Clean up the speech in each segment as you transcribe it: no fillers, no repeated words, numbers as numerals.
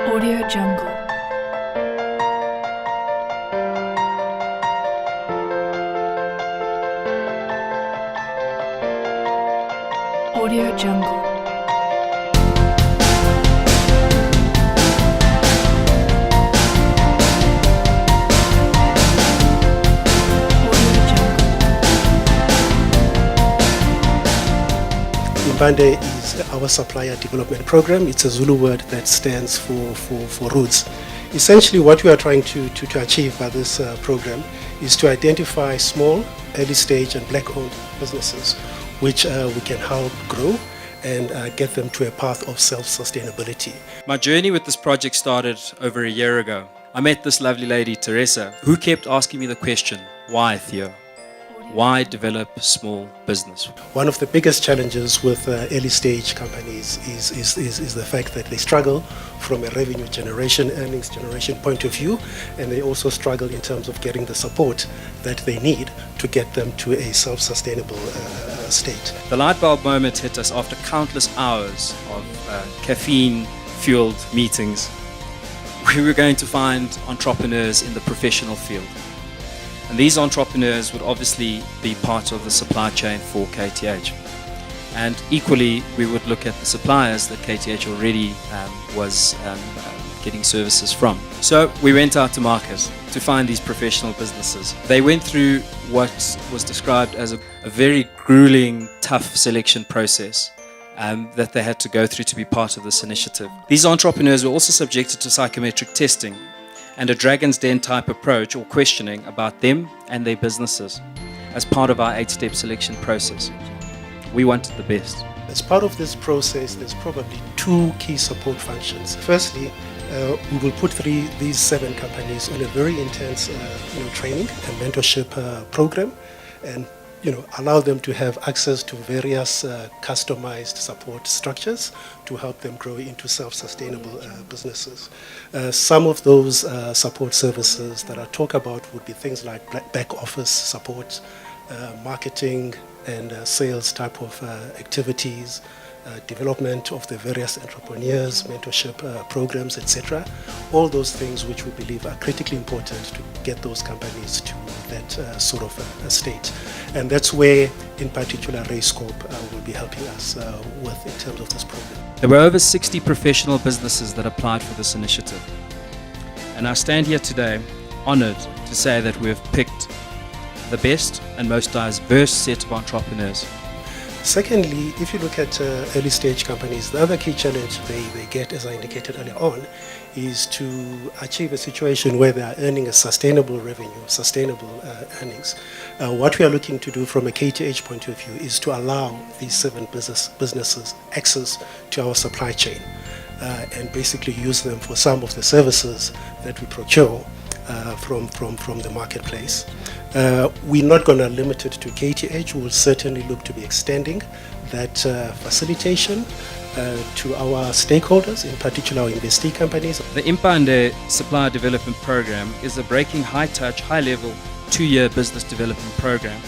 Audio Jungle. Audio Jungle. Impande is our supplier development program. It's a Zulu word that stands for roots. Essentially, what we are trying to achieve by this program is to identify small, early stage and black-owned businesses which we can help grow and get them to a path of self-sustainability. My journey with this project started over a year ago. I met this lovely lady, Teresa, who kept asking me the question, why, Theo? Why develop small business? One of the biggest challenges with early stage companies is the fact that they struggle from a revenue generation, earnings generation point of view, and they also struggle in terms of getting the support that they need to get them to a self-sustainable state. The light bulb moment hit us after countless hours of caffeine-fueled meetings. We were going to find entrepreneurs in the professional field. And these entrepreneurs would obviously be part of the supply chain for KTH. And equally, we would look at the suppliers that KTH already was getting services from. So we went out to market to find these professional businesses. They went through what was described as a very grueling, tough selection process that they had to go through to be part of this initiative. These entrepreneurs were also subjected to psychometric testing and a Dragon's Den type approach or questioning about them and their businesses as part of our 8-step selection process. We wanted the best. As part of this process, there's probably two key support functions. Firstly, we will put these 7 companies on a very intense training and mentorship program, and allow them to have access to various customized support structures to help them grow into self-sustainable businesses. Some of those support services that I talk about would be things like back office support, marketing and sales type of activities, development of the various entrepreneurs, mentorship programs, etc. All those things which we believe are critically important to get those companies to that sort of state. And that's where, in particular, RayScope will be helping us with in terms of this program. There were over 60 professional businesses that applied for this initiative. And I stand here today honored to say that we have picked the best and most diverse set of entrepreneurs. Secondly, if you look at early stage companies, the other key challenge they get, as I indicated earlier on, is to achieve a situation where they are earning a sustainable revenue, sustainable earnings. What we are looking to do from a KTH point of view is to allow these 7 businesses access to our supply chain and basically use them for some of the services that we procure from the marketplace. We're not going to limit it to KTH. We'll certainly look to be extending that facilitation to our stakeholders, in particular our investee companies. The Impande Supplier Development Program is a breaking high-touch, high-level 2-year business development program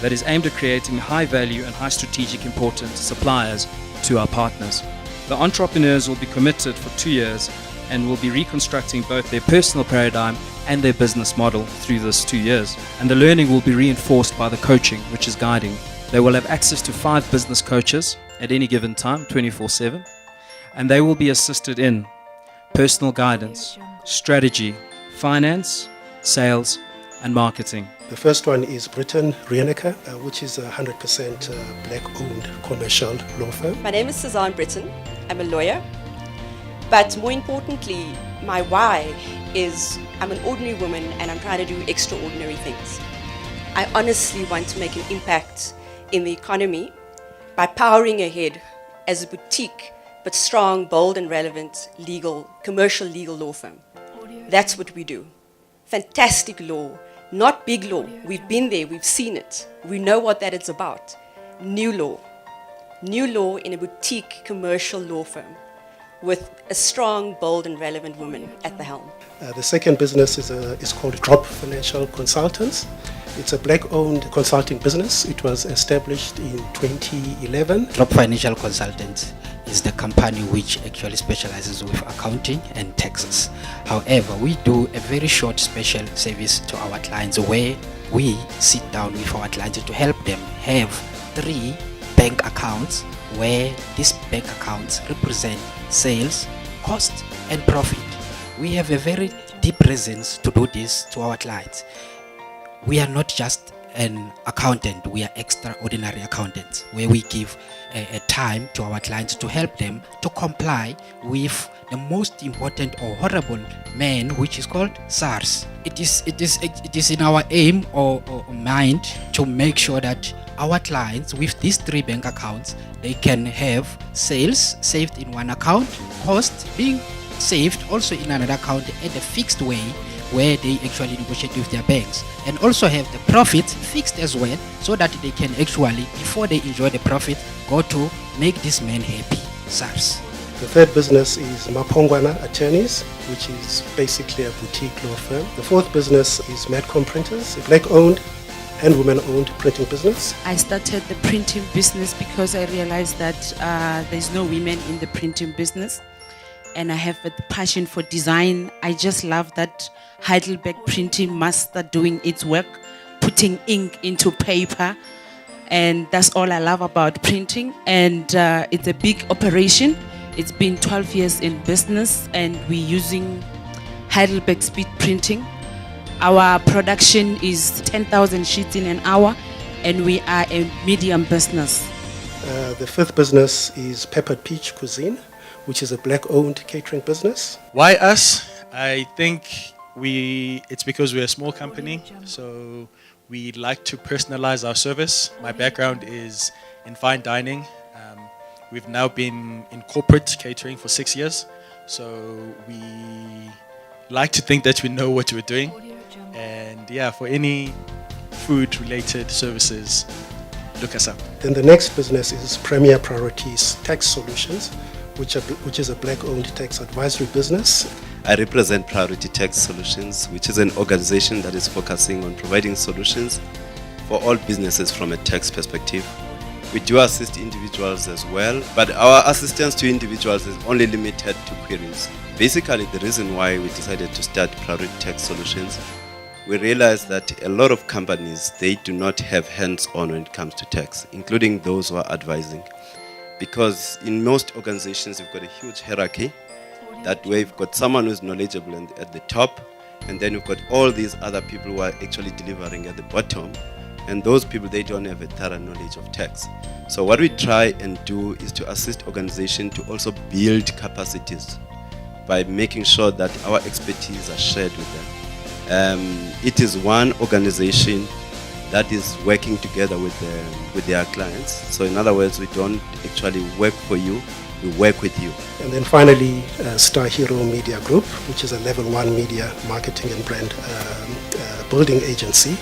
that is aimed at creating high-value and high-strategic important suppliers to our partners. The entrepreneurs will be committed for 2 years and will be reconstructing both their personal paradigm and their business model through this 2 years. And the learning will be reinforced by the coaching, which is guiding. They will have access to 5 business coaches at any given time, 24/7, and they will be assisted in personal guidance, strategy, finance, sales, and marketing. The first one is Britain Rienecker, which is a 100% black-owned commercial law firm. My name is Suzanne Britton. I'm a lawyer. But more importantly, my why is I'm an ordinary woman and I'm trying to do extraordinary things. I honestly want to make an impact in the economy by powering ahead as a boutique but strong, bold and relevant commercial legal law firm. That's what we do. Fantastic law, not big law. We've been there, we've seen it. We know what that is about. New law in a boutique commercial law firm with a strong, bold and relevant woman at the helm. The second business is called Drop Financial Consultants. It's a black-owned consulting business. It was established in 2011. Drop Financial Consultants is the company which actually specializes with accounting and taxes. However, we do a very short special service to our clients where we sit down with our clients to help them have 3 bank accounts, where these bank accounts represent sales, cost and profit. We have a very deep reasons to do this to our clients. We are not just an accountant, we are extraordinary accountants, where we give a time to our clients to help them to comply with the most important or horrible man, which is called SARS. It is in our aim or mind to make sure that our clients with these 3 bank accounts, they can have sales saved in one account, cost being saved also in another account at a fixed way, where they actually negotiate with their banks, and also have the profit fixed as well, so that they can actually, before they enjoy the profit, go to make this man happy. SARS. The third business is Mapongwana Attorneys, which is basically a boutique law firm. The fourth business is Madcom Printers, a black-owned and women-owned printing business. I started the printing business because I realized that there's no women in the printing business, and I have a passion for design. I just love that Heidelberg Printing must start doing its work, putting ink into paper, and that's all I love about printing. And it's a big operation. It's been 12 years in business, and we're using Heidelberg speed printing. Our production is 10,000 sheets in an hour, and we are a medium business. The fifth business is Peppered Peach Cuisine, which is a black-owned catering business. Why us? I think it's because we're a small company, so we like to personalize our service. My background is in fine dining. We've now been in corporate catering for 6 years, so we like to think that we know what we're doing. And yeah, for any food-related services, look us up. Then the next business is Premier Priorities Tax Solutions, which is a black-owned tax advisory business. I represent Priority Tax Solutions, which is an organization that is focusing on providing solutions for all businesses from a tax perspective. We do assist individuals as well, but our assistance to individuals is only limited to queries. Basically, the reason why we decided to start Priority Tax Solutions, we realized that a lot of companies, they do not have hands-on when it comes to tax, including those who are advising. Because in most organizations, we've got a huge hierarchy. That way, we've got someone who's knowledgeable at the top, and then we've got all these other people who are actually delivering at the bottom. And those people, they don't have a thorough knowledge of tax. So what we try and do is to assist organizations to also build capacities by making sure that our expertise are shared with them. It is one organization that is working together with their clients. So in other words, we don't actually work for you, we work with you. And then finally, Star Hero Media Group, which is a level 1 media marketing and brand building agency.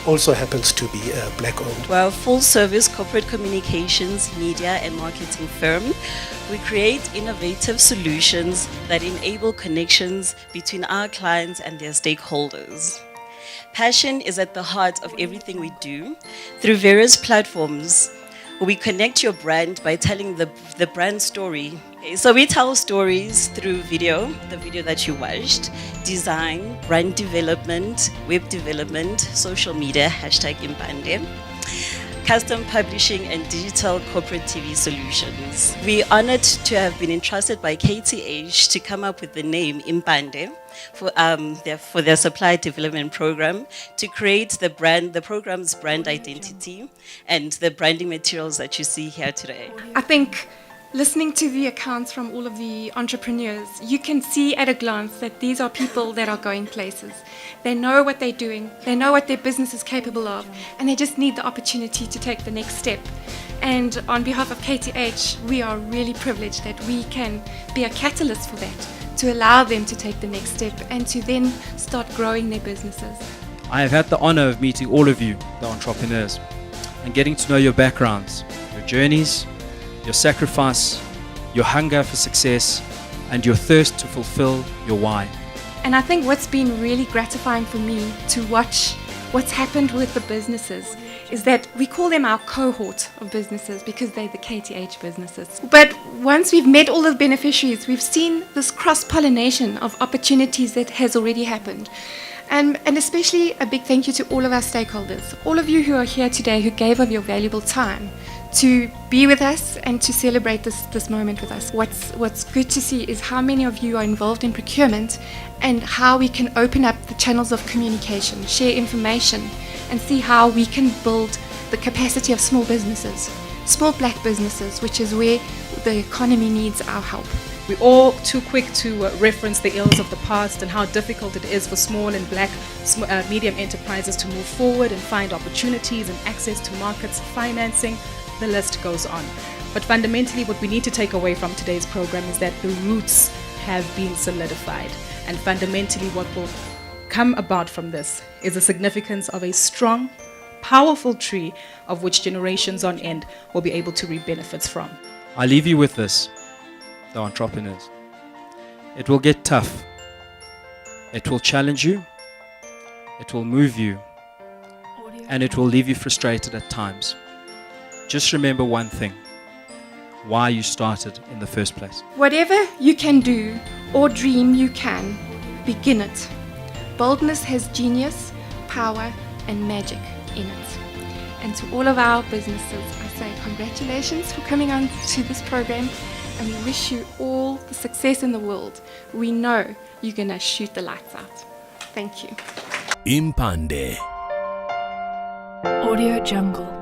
It also happens to be black-owned. We're a full-service corporate communications, media and marketing firm. We create innovative solutions that enable connections between our clients and their stakeholders. Passion is at the heart of everything we do. Through various platforms, we connect your brand by telling the brand story. Okay, so we tell stories through video, the video that you watched, design, brand development, web development, social media, #Impande, custom publishing and digital corporate TV solutions. We're honored to have been entrusted by KTH to come up with the name Impande for their supply development program, to create the program's brand identity and the branding materials that you see here today. I think listening to the accounts from all of the entrepreneurs, you can see at a glance that these are people that are going places. They know what they're doing, they know what their business is capable of, and they just need the opportunity to take the next step. And on behalf of KTH, we are really privileged that we can be a catalyst for that, to allow them to take the next step and to then start growing their businesses. I have had the honor of meeting all of you, the entrepreneurs, and getting to know your backgrounds, your journeys, your sacrifice, your hunger for success, and your thirst to fulfill your why. And I think what's been really gratifying for me to watch what's happened with the businesses is that we call them our cohort of businesses because they're the KTH businesses. But once we've met all the beneficiaries, we've seen this cross-pollination of opportunities that has already happened. And especially a big thank you to all of our stakeholders, all of you who are here today who gave of your valuable time to be with us and to celebrate this moment with us. What's good to see is how many of you are involved in procurement and how we can open up the channels of communication, share information, and see how we can build the capacity of small businesses, small black businesses, which is where the economy needs our help. We're all too quick to reference the ills of the past and how difficult it is for small and black medium enterprises to move forward and find opportunities and access to markets, financing, the list goes on. But fundamentally, what we need to take away from today's program is that the roots have been solidified. And fundamentally, what will come about from this is the significance of a strong, powerful tree of which generations on end will be able to reap benefits from. I leave you with this, the entrepreneurs. It will get tough. It will challenge you. It will move you. And it will leave you frustrated at times. Just remember one thing, why you started in the first place. Whatever you can do or dream you can, begin it. Boldness has genius, power, and magic in it. And to all of our businesses, I say congratulations for coming on to this program, and we wish you all the success in the world. We know you're going to shoot the lights out. Thank you. Impande Audio Jungle.